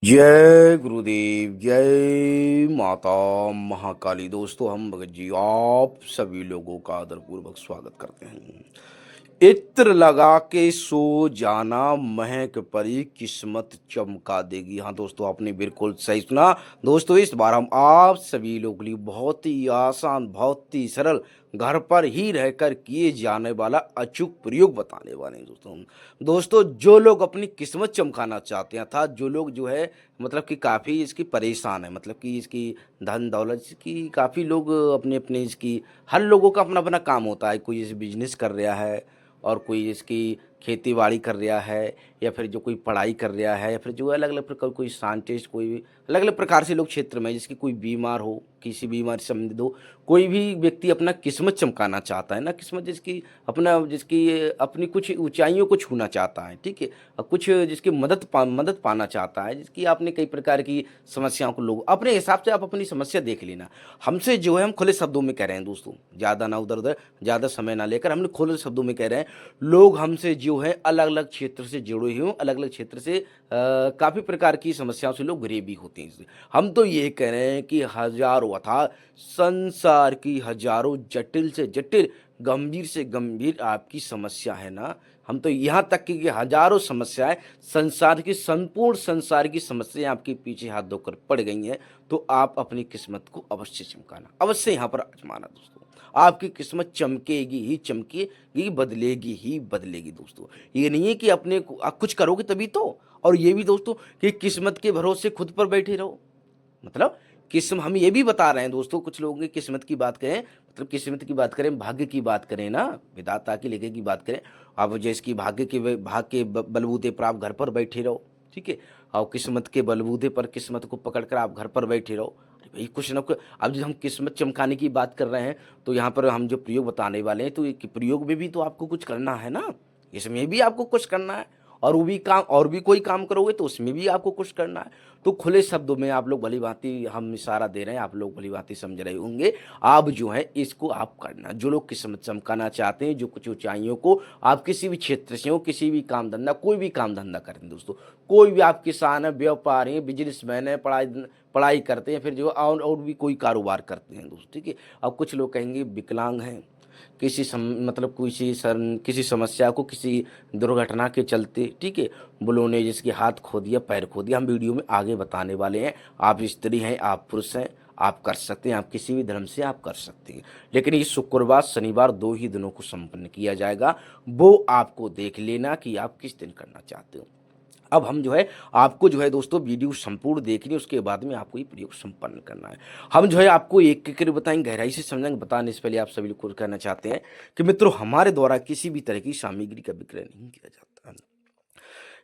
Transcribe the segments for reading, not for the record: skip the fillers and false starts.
जय गुरुदेव, जय माता महाकाली। दोस्तों, हम भगत जी आप सभी लोगों का आदरपूर्वक स्वागत करते हैं। इत्र लगा के सो जाना, महक परी किस्मत चमका देगी। हाँ दोस्तों, आपने बिल्कुल सही सुना। दोस्तों, इस बार हम आप सभी लोगों के लिए बहुत ही आसान, बहुत ही सरल, घर पर ही रहकर किए जाने वाला अचूक प्रयोग बताने वाले हैं। दोस्तों, जो लोग अपनी किस्मत चमकाना चाहते हैं, अर्थात जो लोग जो है मतलब कि काफ़ी इसकी परेशान है, मतलब कि इसकी धन दौलत की काफ़ी लोग अपने अपने इसकी हर लोगों का अपना अपना काम होता है। कोई इस बिजनेस कर रहा है, और कोई इसकी खेती बाड़ी कर रहा है, या फिर जो कोई पढ़ाई कर रहा है, या फिर जो अलग अलग प्रकार, कोई साइंटिस्ट, कोई भी अलग अलग प्रकार से लोग क्षेत्र में, जिसकी कोई बीमार हो, किसी बीमारी से संबंधित हो, कोई भी व्यक्ति अपना किस्मत चमकाना चाहता है ना, किस्मत जिसकी अपना जिसकी अपनी कुछ ऊंचाइयों को छूना चाहता है, ठीक है, और कुछ जिसकी मदद पाना चाहता है, जिसकी आपने कई प्रकार की समस्याओं को, लोग अपने हिसाब से आप अपनी समस्या देख लेना। हमसे जो है, हम खुले शब्दों में कह रहे हैं दोस्तों, ज़्यादा ना उधर उधर ज़्यादा समय ना लेकर, हमने खुले शब्दों में कह रहे हैं। लोग हमसे जो है अलग अलग क्षेत्र से जुड़े हुए हों, अलग अलग क्षेत्र से काफ़ी प्रकार की समस्याओं से लोग घिरे भी होते हैं इससे। हम तो ये कह रहे हैं कि हजारों, अर्थात संसार की हजारों जटिल से जटिल, गंभीर से गंभीर आपकी समस्या है ना, हम तो यहाँ तक कि हजारों समस्याएं, संसार की, संपूर्ण संसार की समस्याएं आपके पीछे हाथ धोकर पड़ गई हैं, तो आप अपनी किस्मत को अवश्य चमकाना, अवश्य यहाँ पर आजमाना दोस्तों। आपकी किस्मत चमकेगी ही चमकेगी, बदलेगी ही बदलेगी दोस्तों। ये नहीं है कि अपने को आप कुछ करोगे तभी तो, और ये भी दोस्तों कि किस्मत के भरोसे खुद पर बैठे रहो। मतलब किस्म हम ये भी बता रहे हैं दोस्तों, कुछ लोगों की किस्मत की बात करें, मतलब किस्मत की बात करें, भाग्य की बात करें ना, विधाता की लेखे की बात करें। अब जैसे कि भाग के बलबूते पर आप घर पर बैठे रहो, ठीक है, और किस्मत के बलबूते पर किस्मत को पकड़कर आप घर पर बैठे रहो। अरे भाई, कुछ ना कुछ, अब जब हम किस्मत चमकाने की बात कर रहे हैं, तो यहाँ पर हम जो प्रयोग बताने वाले हैं, तो एक प्रयोग में भी तो आपको कुछ करना है ना, इसमें भी आपको कुछ करना है। और वो भी काम, और भी कोई काम करोगे तो उसमें भी आपको कुछ करना है। तो खुले शब्दों में आप लोग भली-भाँति, हम इशारा दे रहे हैं, आप लोग भली-भाँति समझ रहे होंगे। आप जो है इसको आप करना, जो लोग किस्मत चमकाना चाहते हैं, जो कुछ ऊँचाइयों को, आप किसी भी क्षेत्र से हो, किसी भी काम-धंधा, कोई भी काम-धंधा करें दोस्तों। कोई भी, आप किसान हैं, व्यापारी हैं, बिज़नेसमैन हैं, पढ़ाई करते हैं, फिर जो और भी कोई कारोबार करते हैं दोस्त, ठीक है। अब कुछ लोग कहेंगे विकलांग हैं, किसी मतलब किसी समस्या को, किसी दुर्घटना के चलते, ठीक है, बुलों ने जिसके हाथ खो दिया, पैर खो दिया, हम वीडियो में आगे बताने वाले हैं। आप स्त्री हैं, आप पुरुष हैं, आप कर सकते हैं, आप किसी भी धर्म से आप कर सकते हैं। लेकिन ये शुक्रवार शनिवार 2 ही दिनों को संपन्न किया जाएगा, वो आपको देख लेना कि आप किस दिन करना चाहते हो। अब हम जो है, आपको जो है दोस्तों वीडियो संपूर्ण देखनी है, उसके बाद में आपको ये प्रयोग संपन्न करना है। हम जो है आपको एक एक करके बताएंगे, गहराई से समझेंगे। बताने से पहले आप सभी लोग को कहना चाहते हैं कि मित्रों, हमारे द्वारा किसी भी तरह की सामग्री का विक्रय नहीं किया जाता है।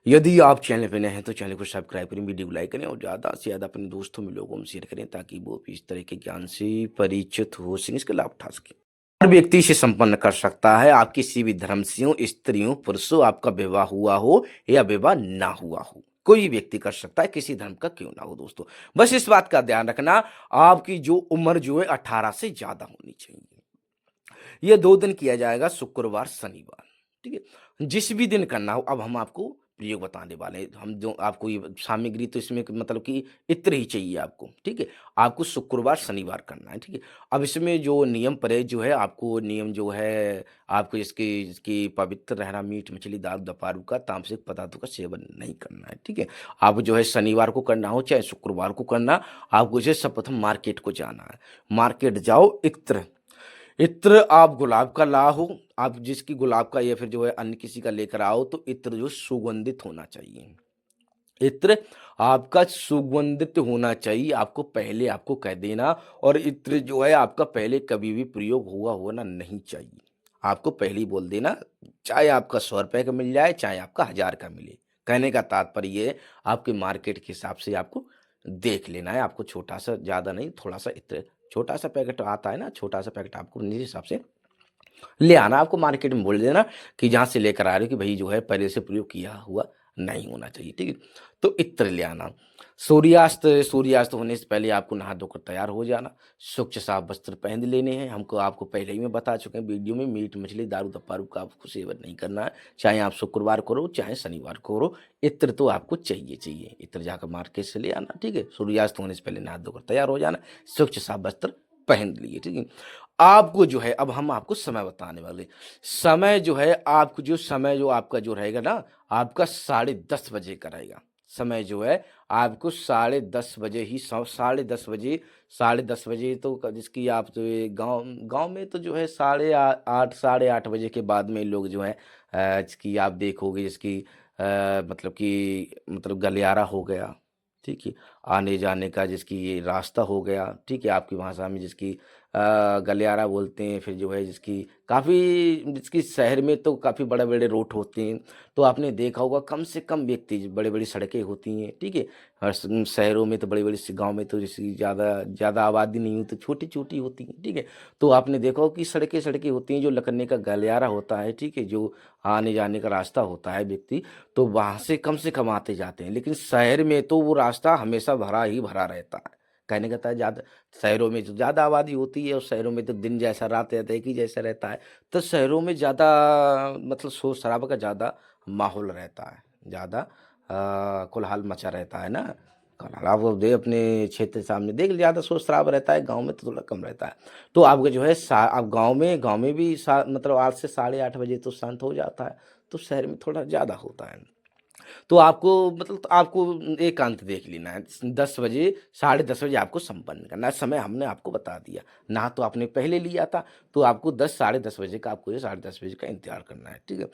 यदि आप चैनल पे नए हैं तो चैनल को सब्सक्राइब करें, वीडियो को लाइक करें, और ज़्यादा से ज़्यादा अपने दोस्तों में, लोगों में शेयर करें, ताकि वो भी इस तरह के ज्ञान से परिचित हो सकें, इसका लाभ उठा सकें। हर व्यक्ति इसे संपन्न कर सकता है। आप किसी भी धर्म से हो, स्त्री हो, पुरुष हो, आपका विवाह हुआ हो या विवाह ना हुआ हो, कोई व्यक्ति कर सकता है, किसी धर्म का क्यों ना हो दोस्तों। बस इस बात का ध्यान रखना, आपकी जो उम्र जो है 18 से ज्यादा होनी चाहिए। ये 2 दिन किया जाएगा, शुक्रवार शनिवार, ठीक है। जिस भी दिन करना हो, अब हम आपको प्रयोग बताने वाले हैं। हम जो आपको ये सामग्री, तो इसमें मतलब कि इत्र ही चाहिए आपको, ठीक है। आपको शुक्रवार शनिवार करना है, ठीक है। अब इसमें जो नियम परहेज जो है, आपको नियम जो है, आपको इसकी इसकी पवित्र रहना, मीट मछली दारू दपारू का, तामसिक पदार्थों का सेवन नहीं करना है, ठीक है। आप जो है शनिवार को करना हो चाहे शुक्रवार को करना, आपको इसे सर्वप्रथम मार्केट को जाना है। मार्केट जाओ, इत्र, इत्र आप गुलाब का लाओ, आप जिसकी गुलाब का या फिर जो है अन्य किसी का लेकर आओ, तो इत्र जो सुगंधित होना चाहिए। इत्र आपका सुगंधित होना चाहिए, आपको पहले आपको कह देना। और इत्र जो है आपका पहले कभी भी प्रयोग हुआ होना नहीं चाहिए, आपको पहले ही बोल देना। चाहे आपका 100 रुपए का मिल जाए, चाहे आपका 1000 का मिले, कहने का तात्पर्य ये है, आपके मार्केट के हिसाब से आपको देख लेना है। आपको छोटा सा, ज्यादा नहीं, थोड़ा सा इत्र, छोटा सा पैकेट आता है ना, छोटा सा पैकेट आपको निजी हिसाब से ले आना। आपको मार्केट में बोल देना कि जहाँ से लेकर आ रहे हो कि भाई जो है पहले से प्रयोग किया हुआ नहीं होना चाहिए, ठीक है। तो इत्र ले आना। सूर्यास्त होने से पहले आपको नहा धोकर तैयार हो जाना। स्वच्छ साफ वस्त्र पहन लेने हैं। हमको आपको पहले ही मैं बता चुके हैं वीडियो में, मीट मछली दारू दप्पारू का आपको सेवन नहीं करना है, चाहे आप शुक्रवार करो चाहे शनिवार करो। इत्र तो आपको चाहिए चाहिए, इत्र जाकर मार्केट से ले आना, ठीक है। सूर्यास्त होने से पहले नहा धोकर तैयार हो जाना, स्वच्छ साफ वस्त्र पहन लिए, ठीक है। आपको जो है, अब हम आपको समय बताने वाले। समय जो है आपको, जो समय जो आपका जो रहेगा ना, आपका 10:30 बजे का रहेगा। समय जो है आपको 10:30 बजे ही, 10:30 बजे, 10:30 बजे तो जिसकी आप तो ये गांव गांव में तो जो है 8:30 8:30 बजे के बाद में लोग जो है जिसकी आप देखोगे, जिसकी मतलब कि मतलब गलियारा हो गया, ठीक है, आने जाने का जिसकी ये रास्ता हो गया, ठीक है, आपकी भाषा में जिसकी गलियारा बोलते हैं। फिर जो है जिसकी काफ़ी, जिसकी शहर में तो काफ़ी बड़े बड़े रोड होते हैं, तो आपने देखा होगा कम से कम व्यक्ति, बड़ी बड़ी सड़कें होती हैं, ठीक है। और शहरों में तो बड़ी बड़ी, गांव में तो जैसी ज़्यादा ज़्यादा आबादी नहीं होती, छोटी छोटी होती हैं, ठीक है। तो आपने देखा होगा कि सड़कें सड़कें होती हैं, जो लकड़ने का गलियारा होता है, ठीक है, जो आने जाने का रास्ता होता है व्यक्ति, तो वहाँ से कम आते जाते हैं। लेकिन शहर में तो वो रास्ता हमेशा भरा ही भरा रहता है। कहने का था ज़्यादा, शहरों में जो ज़्यादा आबादी होती है, और शहरों में तो दिन जैसा रात रहता है, एक ही जैसा रहता है, तो शहरों में ज़्यादा मतलब शोर शराबा का ज़्यादा माहौल रहता है, ज़्यादा कोलाहल मचा रहता है ना। कोलाहल आप दे अपने क्षेत्र के सामने देख, ज़्यादा शोर शराबा रहता है, गाँव में तो थोड़ा कम रहता है। तो आपका जो है आप गाँव में भी मतलब 8 से 8:30 बजे तो शांत हो जाता है, तो शहर में थोड़ा ज़्यादा होता है। तो आपको मतलब, तो आपको एकांत देख लेना है। 10 बजे, 10:30 बजे आपको संपन्न करना है। समय हमने आपको बता दिया। नहा तो आपने पहले लिया था, तो आपको 10 साढ़े 10 बजे का, आपको ये 10:30 बजे का इंतजार करना है, ठीक है।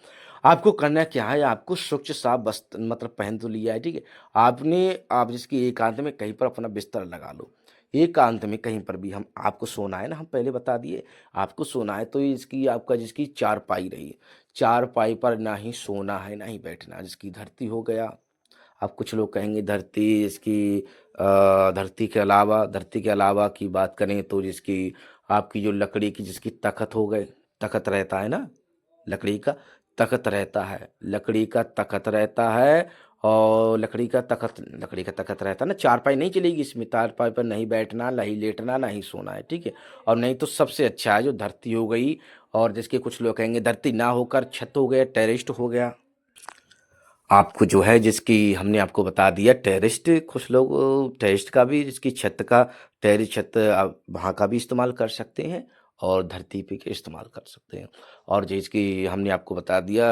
आपको करना क्या है, आपको स्वच्छ साफ वस्त्र मतलब पहन तो लिया है, ठीक है। आप जिसकी एकांत में कहीं पर अपना बिस्तर लगा लो। एकांत में कहीं पर भी हम आपको सोना है ना, हम पहले बता दिए, आपको सोना है तो इसकी आपका जिसकी चारपाई रही, चारपाई पर ना ही सोना है ना ही बैठना। जिसकी धरती हो गया, अब कुछ लोग कहेंगे धरती, इसकी धरती के अलावा की बात करें तो जिसकी आपकी जो लकड़ी की जिसकी तख़्त हो गए, तख़्त रहता है ना, लकड़ी का तख़्त रहता है, लकड़ी का तख़्त रहता है। और लकड़ी का तख़्त रहता है ना, चारपाई नहीं चलेगी इसमें, चारपाई पर नहीं बैठना, नहीं लेटना, नहीं सोना है, ठीक है। और नहीं तो सबसे अच्छा है जो धरती हो गई, और जिसके कुछ लोग कहेंगे धरती ना होकर छत हो गया, टेरेस्ट हो गया। आपको जो है जिसकी हमने आपको बता दिया टेरेस्ट, कुछ लोग टेरेस्ट का भी, जिसकी छत का, टेरेस छत आप वहाँ का भी इस्तेमाल कर सकते हैं, और धरती पे के इस्तेमाल कर सकते हैं। और जिसकी हमने आपको बता दिया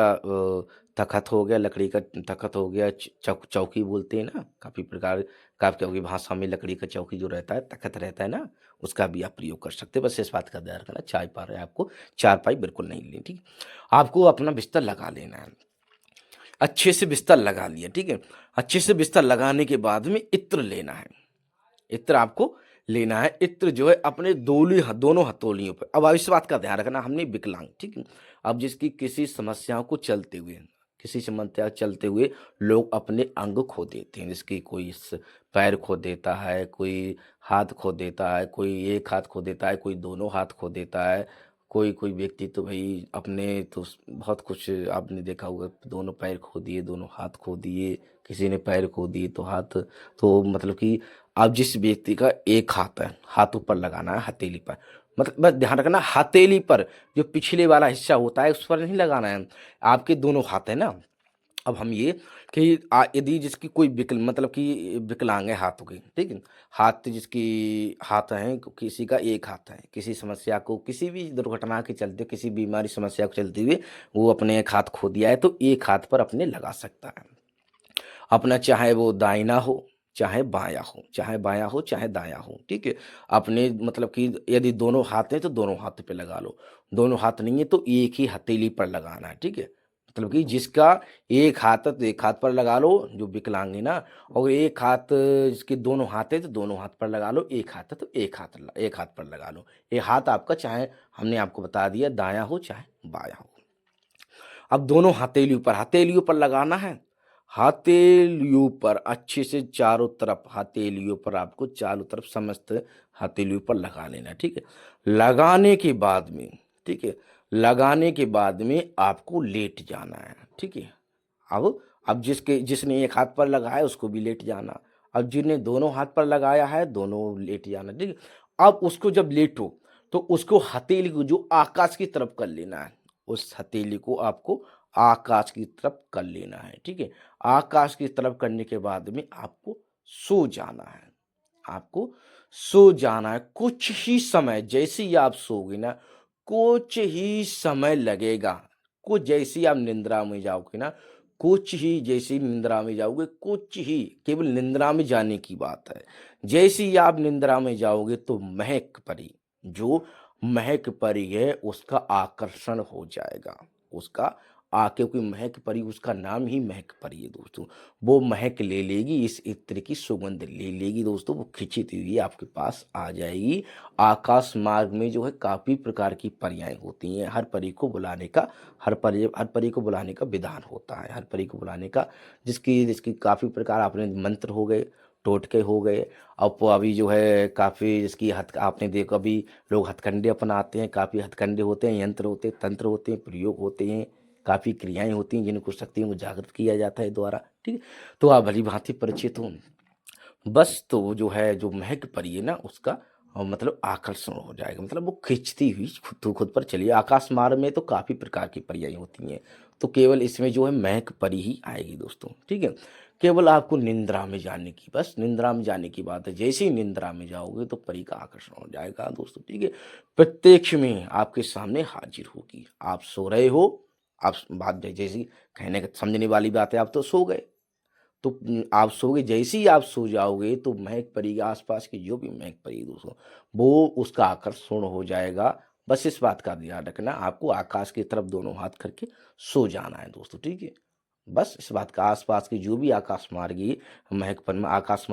तख़्त हो गया, लकड़ी का तख़्त हो गया, चौकी बोलते हैं ना, काफ़ी प्रकार काफ़ी भाषा में लकड़ी का चौकी जो रहता है, तख़्त रहता है ना, उसका भी आप प्रयोग कर सकते हैं। बस इस बात का ध्यान रखना, चाय पा रहे हैं आपको, चारपाई बिल्कुल नहीं लेनी, ठीक। आपको अपना बिस्तर लगा लेना है, अच्छे से बिस्तर लगा लिया, ठीक है। अच्छे से बिस्तर लगाने के बाद में इत्र लेना है, इत्र आपको लेना है। इत्र जो है अपने दोनों हथेलियों पर। अब इस बात का ध्यान रखना, हमने विकलांग, ठीक है। अब जिसकी किसी समस्याओं को चलते हुए, किसी समस्या चलते हुए लोग अपने अंग खो देते हैं, जिसकी कोई पैर खो देता है, कोई हाथ खो देता है, कोई एक हाथ खो देता है, कोई दोनों हाथ खो देता है, कोई कोई व्यक्ति तो भाई अपने तो बहुत कुछ आपने देखा होगा, दोनों पैर खो दिए, दोनों हाथ खो दिए, किसी ने पैर खो दिए तो हाथ। तो मतलब कि अब जिस व्यक्ति का एक हाथ है, हाथ ऊपर लगाना है हथेली पर, मतलब बस ध्यान रखना हथेली पर, जो पिछले वाला हिस्सा होता है उस पर नहीं लगाना है। आपके दोनों हाथ है ना। अब हम ये कि यदि जिसकी कोई मतलब कि विकलांग है हाथों की, ठीक है, हाथ जिसकी हाथ हैं, किसी का एक हाथ है, किसी समस्या को, किसी भी दुर्घटना के चलते, किसी बीमारी समस्या को चलते हुए वो अपने एक हाथ खो दिया है, तो एक हाथ पर अपने लगा सकता है अपना, चाहे वो दाहिना हो चाहे बायां हो, चाहे बायां हो चाहे दायां हो, ठीक है। अपने मतलब कि यदि दोनों हाथ हैं तो दोनों हाथ पे लगा लो, दोनों हाथ नहीं है तो एक ही हथेली पर लगाना है, ठीक है। मतलब कि जिसका एक हाथ है तो एक हाथ पर लगा लो, जो विकलांग है ना। और एक हाथ, जिसके दोनों हाथ है तो दोनों हाथ पर लगा लो, एक हाथ है तो एक हाथ पर लगा लो। ये हाथ आपका चाहे हमने आपको बता दिया दायां हो चाहे बायां हो। अब दोनों हथेलियों पर लगाना है, हथेलियों पर अच्छे से चारों तरफ, हथेलियों पर आपको चारों तरफ समस्त हथेलियों पर लगा लेना है, ठीक है। लगाने के बाद में, ठीक है, लगाने के बाद में आपको लेट जाना है, ठीक है। अब अब जिसने एक हाथ पर लगाया उसको भी लेट जाना। अब जिसने दोनों हाथ पर लगाया है दोनों लेट जाना, ठीक है। अब उसको जब लेटो तो उसको हथेली को जो आकाश की तरफ कर लेना है, उस हथेली को आपको आकाश की तरफ कर लेना है, ठीक है। आकाश की तरफ करने के बाद में आपको सो जाना है, आपको सो जाना है। कुछ ही समय जैसे ही आप सोओगे ना, कुछ ही समय लगेगा, कुछ जैसे ही आप निंद्रा में जाओगे ना, कुछ ही जैसे ही निंद्रा में जाओगे, कुछ ही, केवल निंद्रा में जाने की बात है। जैसे ही आप निंद्रा में जाओगे तो महक परी, जो महक परी है उसका आकर्षण हो जाएगा, उसका क्योंकि महक परी, उसका नाम ही महक परी है दोस्तों। वो महक ले लेगी, इस इत्र की सुगंध ले लेगी दोस्तों, वो खिंचित हुई आपके पास आ जाएगी। आकाश मार्ग में जो है काफ़ी प्रकार की परियां होती हैं, हर परी को बुलाने का, हर परी को बुलाने का विधान होता है, हर परी को बुलाने का, जिसकी जिसकी काफ़ी प्रकार, आपने मंत्र हो गए, टोटके हो गए। अब वो अभी जो है काफ़ी जिसकी हथ आपने देखो, अभी लोग हथकंडे अपनाते हैं, काफ़ी हथकंडे होते हैं, यंत्र होते हैं, तंत्र होते हैं, प्रयोग होते हैं, काफ़ी क्रियाएं होती हैं जिनको शक्तियों को जागृत किया जाता है द्वारा, ठीक है। तो आप भली भांति परिचित हो। बस तो जो है, जो महक परी है ना उसका मतलब आकर्षण हो जाएगा, मतलब वो खींचती हुई खुद पर चलिए। आकाश मार्ग में तो काफ़ी प्रकार की परियां होती हैं, तो केवल इसमें जो है महक परी ही आएगी दोस्तों, ठीक है। केवल आपको निंद्रा में जाने की, बस निंद्रा में जाने की बात है। जैसे ही निंद्रा में जाओगे तो परी का आकर्षण हो जाएगा दोस्तों, ठीक है। प्रत्यक्ष में आपके सामने हाजिर होगी, आप सो रहे हो, आप बात जैसी कहने का समझने वाली बात है, आप तो सो गए, तो आप सोओगे, जैसे ही आप सो जाओगे तो महक परी, आसपास की जो भी महक परी दोस्तों, वो उसका आकर्षण हो जाएगा। बस इस बात का ध्यान रखना, आपको आकाश की तरफ दोनों हाथ करके सो जाना है दोस्तों, ठीक है। बस इस बात का, आसपास की जो भी आकाश मार्गी महक पर में आकाश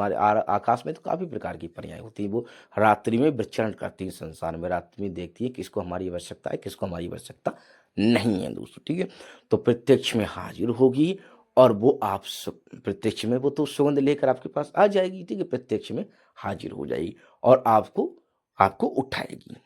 में तो काफ़ी प्रकार की परियां होती हैं, वो रात्रि में विचरण करती है संसार में, रात्रि में देखती है किसको हमारी आवश्यकता है, किसको हमारी आवश्यकता नहीं है दोस्तों, ठीक है। तो प्रत्यक्ष में हाजिर होगी, और वो प्रत्यक्ष में वो तो सुगंध लेकर आपके पास आ जाएगी, ठीक है, प्रत्यक्ष में हाजिर हो जाएगी और आपको आपको उठाएगी,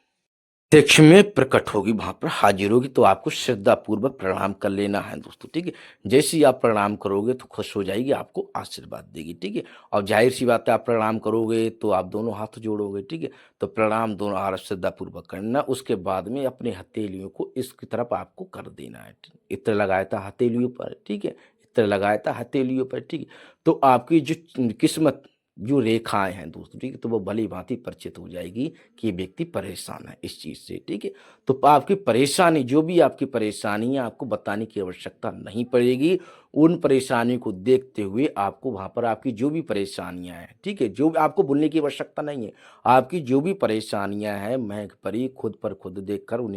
प्रत्यक्ष में प्रकट होगी, वहां पर हाजिर होगी। तो आपको श्रद्धा पूर्वक प्रणाम कर लेना है दोस्तों, ठीक है। जैसे ही आप प्रणाम करोगे तो खुश हो जाएगी, आपको आशीर्वाद देगी, ठीक है। और जाहिर सी बात है, आप प्रणाम करोगे तो आप दोनों हाथ जोड़ोगे, ठीक है। तो प्रणाम दोनों हाथ श्रद्धा पूर्वक करना, उसके बाद में अपने हथेलियों को इसकी तरफ आपको कर देना है, इत्र लगाया था हथेलियों पर, ठीक है, इत्र लगाया था हथेलियों पर, ठीक है। तो आपकी जो किस्मत, जो रेखाएं हैं दोस्तों, ठीक है, तो वो भली भांति परिचित हो जाएगी कि ये व्यक्ति परेशान है इस चीज से, ठीक है। तो आपकी परेशानी, जो भी आपकी परेशानी है, आपको बताने की आवश्यकता नहीं पड़ेगी। उन परेशानियों को देखते हुए आपको वहां पर आपकी जो भी परेशानियां हैं, ठीक है, जो आपको बोलने की आवश्यकता नहीं है, आपकी जो भी परेशानियां हैं महक परी खुद पर खुद देखकर उन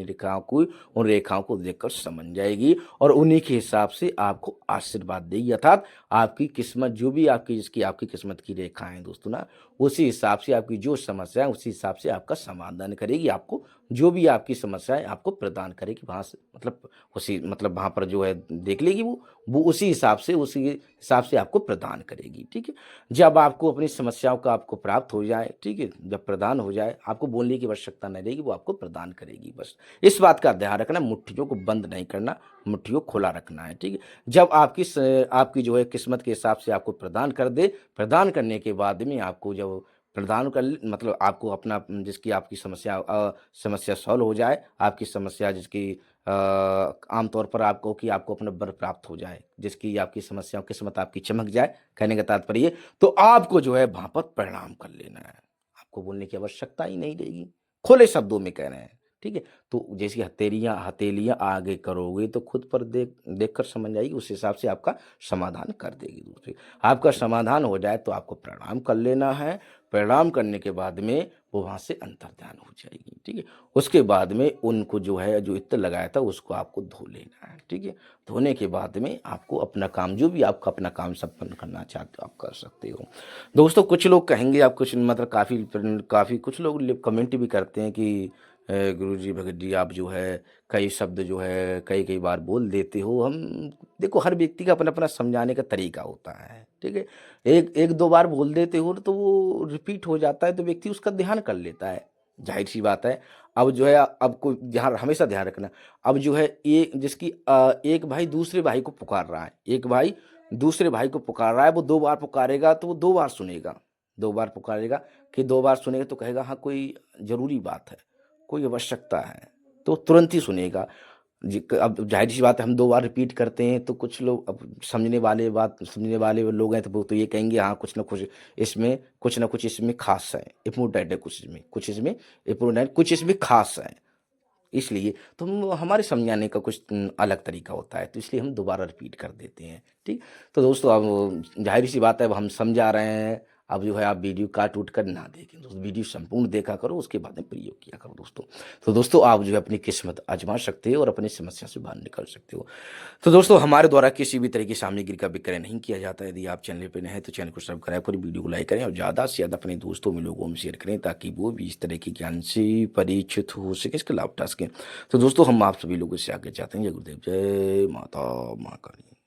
रेखाओं को देखकर समझ जाएगी, और उन्हीं के हिसाब से आपको आशीर्वाद देगी। अर्थात आपकी किस्मत, जो भी आपकी जिसकी आपकी किस्मत की रेखा है दोस्तों ना, उसी हिसाब से आपकी जो समस्या है उसी हिसाब से आपका समाधान करेगी, आपको जो भी आपकी समस्या है आपको प्रदान करेगी, वहां से मतलब उसी मतलब वहां पर जो है देख लेगी, वो उसी हिसाब से आपको प्रदान करेगी, ठीक है। जब आपको अपनी समस्याओं का आपको प्राप्त हो जाए, ठीक है, जब प्रदान हो जाए, आपको बोलने की आवश्यकता नहीं रहेगी, वो आपको प्रदान करेगी। बस इस बात का ध्यान रखना, मुट्ठियों को बंद नहीं करना, मुट्ठियों खुला रखना है, ठीक है। जब आपकी जो है किस्मत के हिसाब से आपको प्रदान कर दे, प्रदान करने के बाद में आपको जब प्रदान कर मतलब आपको अपना जिसकी आपकी समस्या सॉल्व हो जाए, आपकी समस्या जिसकी आमतौर पर आपको कि आपको अपना वर प्राप्त हो जाए, जिसकी आपकी समस्याओं किस्मत आपकी चमक जाए, कहने का तात्पर्य ये, तो आपको जो है वहां पर प्रणाम कर लेना है, आपको बोलने की आवश्यकता ही नहीं रहेगी, खुले शब्दों में कह रहे हैं, ठीक है। तो जैसी हथेलियां हथेलियां आगे करोगे तो खुद पर देख कर समझ जाएगी, उस हिसाब से आपका समाधान कर देगी दूसरी। आपका समाधान हो जाए तो आपको प्रणाम कर लेना है, प्रणाम करने के बाद में वो वहां से अंतर्ध्यान हो जाएगी, ठीक है। उसके बाद में उनको जो है, जो इत्र लगाया था उसको आपको धो लेना है, ठीक है। धोने के बाद में आपको अपना काम, जो भी आपका अपना काम संपन्न करना चाहते हो आप कर सकते हो दोस्तों। कुछ लोग कहेंगे, आप कुछ मतलब काफ़ी कुछ लोग कमेंट भी करते हैं कि गुरुजी भगत जी आप जो है कई शब्द जो है कई कई बार बोल देते हो। हम देखो, हर व्यक्ति का अपना अपना समझाने का तरीका होता है, ठीक है। एक एक दो बार बोल देते हो तो वो रिपीट हो जाता है, तो व्यक्ति उसका ध्यान कर लेता है, जाहिर सी बात है। अब जो है, अब को ध्यान, हमेशा ध्यान रखना। अब जो है, एक भाई दूसरे भाई को पुकार रहा है, एक भाई दूसरे भाई को पुकार रहा है, वो 2 बार पुकारेगा तो वो 2 बार सुनेगा, 2 बार पुकारेगा कि 2 बार सुनेगा तो कहेगा हाँ, कोई ज़रूरी बात है, कोई आवश्यकता है, तो तुरंत ही सुनेगा। जी, क अब ज़ाहिर-सी बात है, हम 2 बार रिपीट करते हैं तो कुछ लोग अब समझने वाले वो लोग हैं तो वो तो ये कहेंगे हाँ, कुछ न कुछ इसमें ख़ास है, इम्पोर्टेंट है कुछ इसमें ख़ास है। इसलिए तो हमारे समझाने का कुछ अलग तरीका होता है, तो इसलिए हम दोबारा रिपीट कर देते हैं, ठीक। तो दोस्तों अब ज़ाहिर-सी बात है, अब हम समझा रहे हैं, अब जो है आप वीडियो काट-वूट कर ना देखें, दोस्तों वीडियो संपूर्ण देखा करो, उसके बाद में प्रयोग किया करो दोस्तों। तो दोस्तों आप जो है अपनी किस्मत आज़मा सकते हो और अपनी समस्या से बाहर निकल सकते हो। तो दोस्तों हमारे द्वारा किसी भी तरह की सामग्री का विक्रय नहीं किया जाता है। यदि आप चैनल पे नए हैं तो चैनल को सब्सक्राइब करें, वीडियो को लाइक करें और ज़्यादा से ज़्यादा अपने दोस्तों में, लोगों में शेयर करें ताकि वो भी इस तरह के ज्ञान से परिचित हो सके, इसका लाभ उठा सकें। तो दोस्तों हम आप सभी लोगों से आगे चाहते हैं। जय गुरुदेव, जय माता महाकाली।